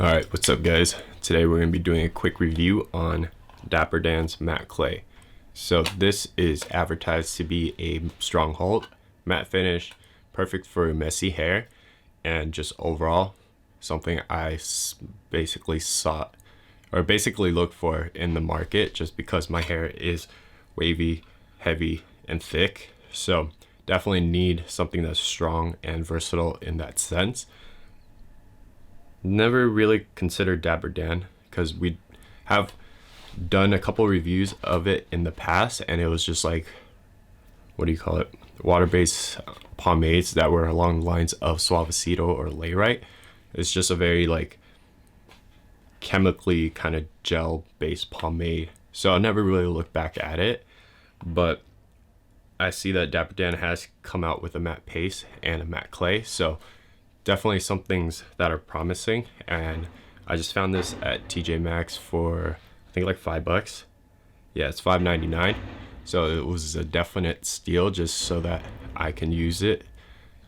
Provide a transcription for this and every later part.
Alright, what's up guys? Today we're going to be doing a quick review on Dapper Dan's matte clay. So this is advertised to be a stronghold, matte finish, perfect for messy hair, and just overall something I basically sought or basically looked for in the market just because my hair is wavy, heavy, and thick. So definitely need something that's strong and versatile in that sense. Never really considered Dapper Dan because we have done a couple reviews of it in the past, and it was just like, what do you call it, water-based pomades that were along the lines of Suavecito or Layrite. It's just a very like chemically kind of gel-based pomade, so I never really looked back at it. But I see that Dapper Dan has come out with a matte paste and a matte clay, so definitely some things that are promising. And I just found this at TJ Maxx for I think like $5. Yeah, it's $5.99. So it was a definite steal just so that I can use it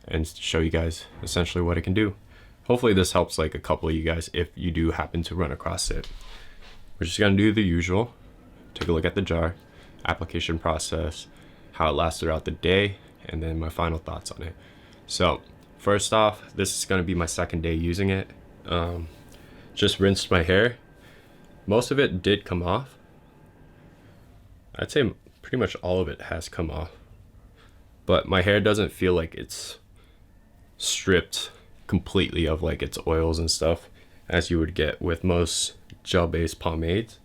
and show you guys essentially what it can do. Hopefully this helps like a couple of you guys if you do happen to run across it. We're just gonna do the usual. Take a look at the jar, application process, how it lasts throughout the day, and then my final thoughts on it. So first off, this is going to be my second day using it. Just rinsed my hair. Most of it did come off. I'd say pretty much all of it has come off. But my hair doesn't feel like it's stripped completely of like its oils and stuff as you would get with most gel-based pomades.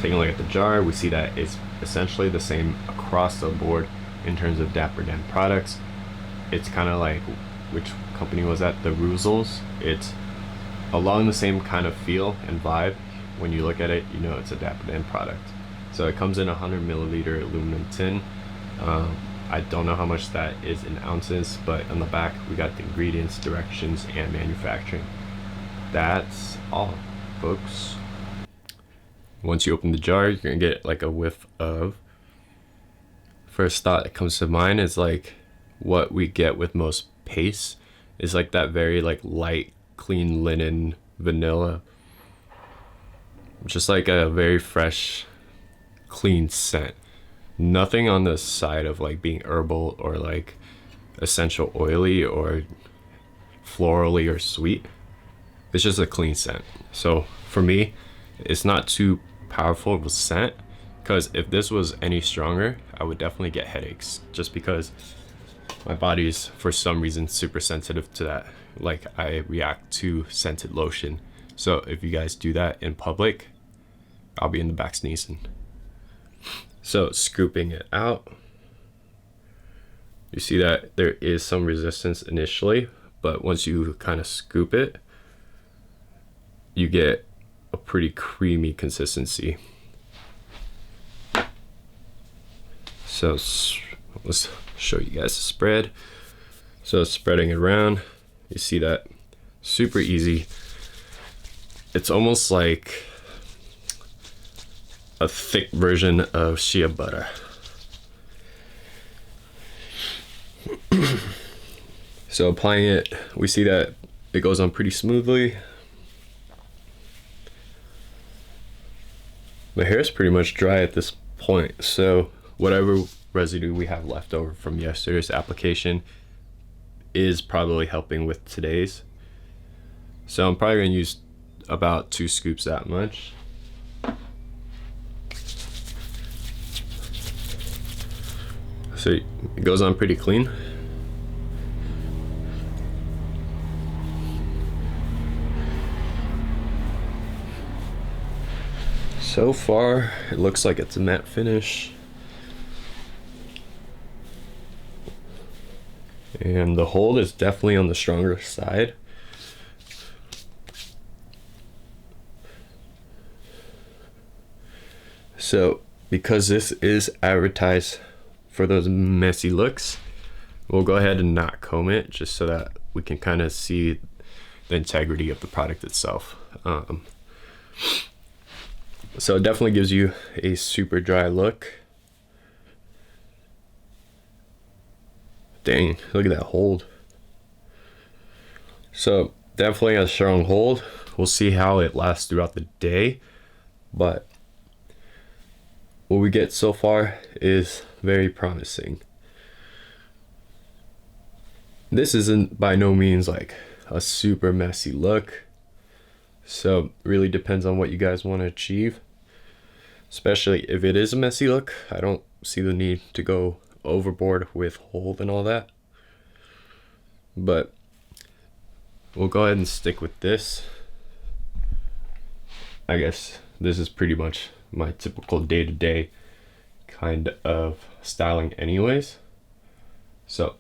Taking a look at the jar, we see that it's essentially the same across the board in terms of Dapper Dan products. It's kind of like, which company was that? The Roozles. It's along the same kind of feel and vibe. When you look at it, you know it's a Dapper Dan product. So it comes in a 100 milliliter aluminum tin. I don't know how much that is in ounces, but on the back we got the ingredients, directions, and manufacturing. That's all, folks. Once you open the jar, you're gonna get like a whiff of. First thought that comes to mind is like what we get with most paste is like that very like light, clean linen vanilla. Just like a very fresh, clean scent. Nothing on the side of like being herbal or like essential oily or florally or sweet. It's just a clean scent. So for me, it's not too powerful of a scent, because if this was any stronger, I would definitely get headaches just because my body's for some reason super sensitive to that. Like I react to scented lotion. So if you guys do that in public, I'll be in the back sneezing. So scooping it out, you see that there is some resistance initially, but once you kind of scoop it, you get a pretty creamy consistency. So let's show you guys the spread. So spreading it around, you see that super easy. It's almost like a thick version of shea butter. So applying it, we see that it goes on pretty smoothly. My hair is pretty much dry at this point, so whatever residue we have left over from yesterday's application is probably helping with today's. So I'm probably going to use about 2 scoops that much. So it goes on pretty clean. So far, it looks like it's a matte finish. And the hold is definitely on the stronger side. So because this is advertised for those messy looks, we'll go ahead and not comb it just so that we can kind of see the integrity of the product itself. So it definitely gives you a super dry look. Dang, look at that hold. So definitely a strong hold. we'll see how it lasts throughout the day, but what we get so far is very promising. This isn't by no means like a super messy look, so it really depends on what you guys want to achieve. Especially if it is a messy look, I don't see the need to go overboard with hold and all that. But we'll go ahead and stick with this. I guess this is pretty much my typical day-to-day kind of styling anyways. So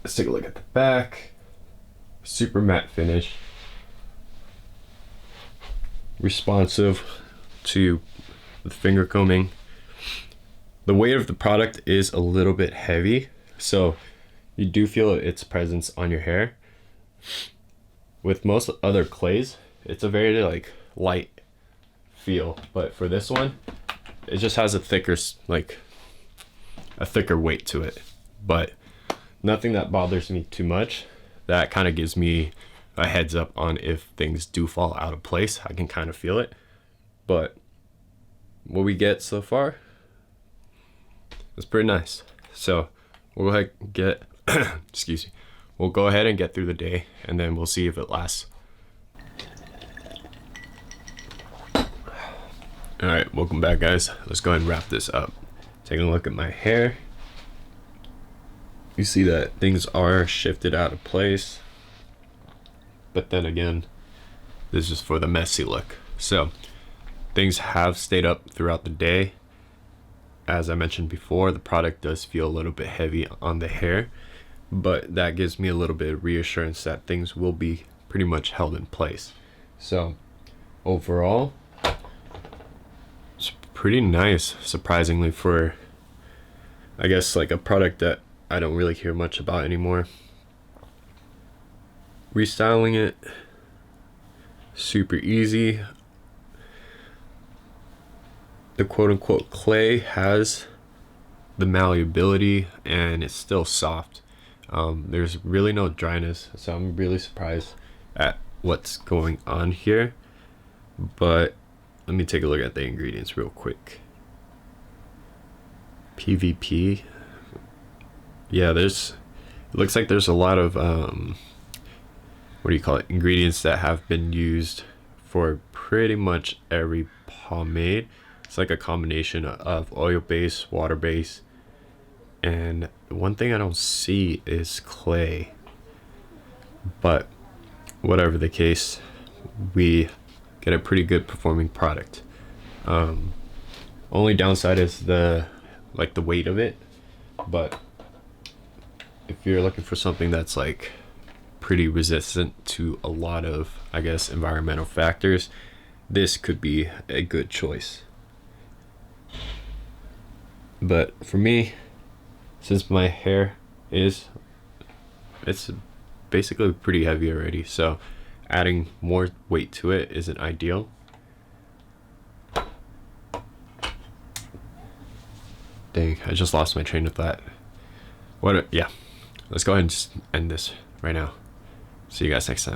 let's take a look at the back. Super matte finish. Responsive to the finger combing. The weight of the product is a little bit heavy, so you do feel its presence on your hair. With most other clays, it's a very like light feel, but for this one, it just has a thicker weight to it. But nothing that bothers me too much. That kind of gives me a heads up on if things do fall out of place. I can kind of feel it. But what we get so far is pretty nice. So we'll go ahead and get excuse me. We'll go ahead and get through the day, and then we'll see if it lasts. All right, welcome back, guys. Let's go ahead and wrap this up. Taking a look at my hair. You see that things are shifted out of place. But then again, this is for the messy look. So things have stayed up throughout the day. As I mentioned before, the product does feel a little bit heavy on the hair, but that gives me a little bit of reassurance that things will be pretty much held in place. So overall, it's pretty nice, surprisingly, for I guess like a product that I don't really hear much about anymore. Restyling it, super easy. The quote-unquote clay has the malleability and it's still soft. There's really no dryness, so I'm really surprised at what's going on here. But let me take a look at the ingredients real quick. PVP. Yeah, it looks like there's a lot of what do you call it, ingredients that have been used for pretty much every pomade. It's like a combination of oil base, water base, and one thing I don't see is clay. But whatever the case, we get a pretty good performing product. Only downside is the weight of it, but if you're looking for something that's like pretty resistant to a lot of, I guess, environmental factors, this could be a good choice. But for me, since my hair it's basically pretty heavy already, so adding more weight to it isn't ideal. Dang, I just lost my train of thought. Yeah, let's go ahead and just end this right now. See you guys next time.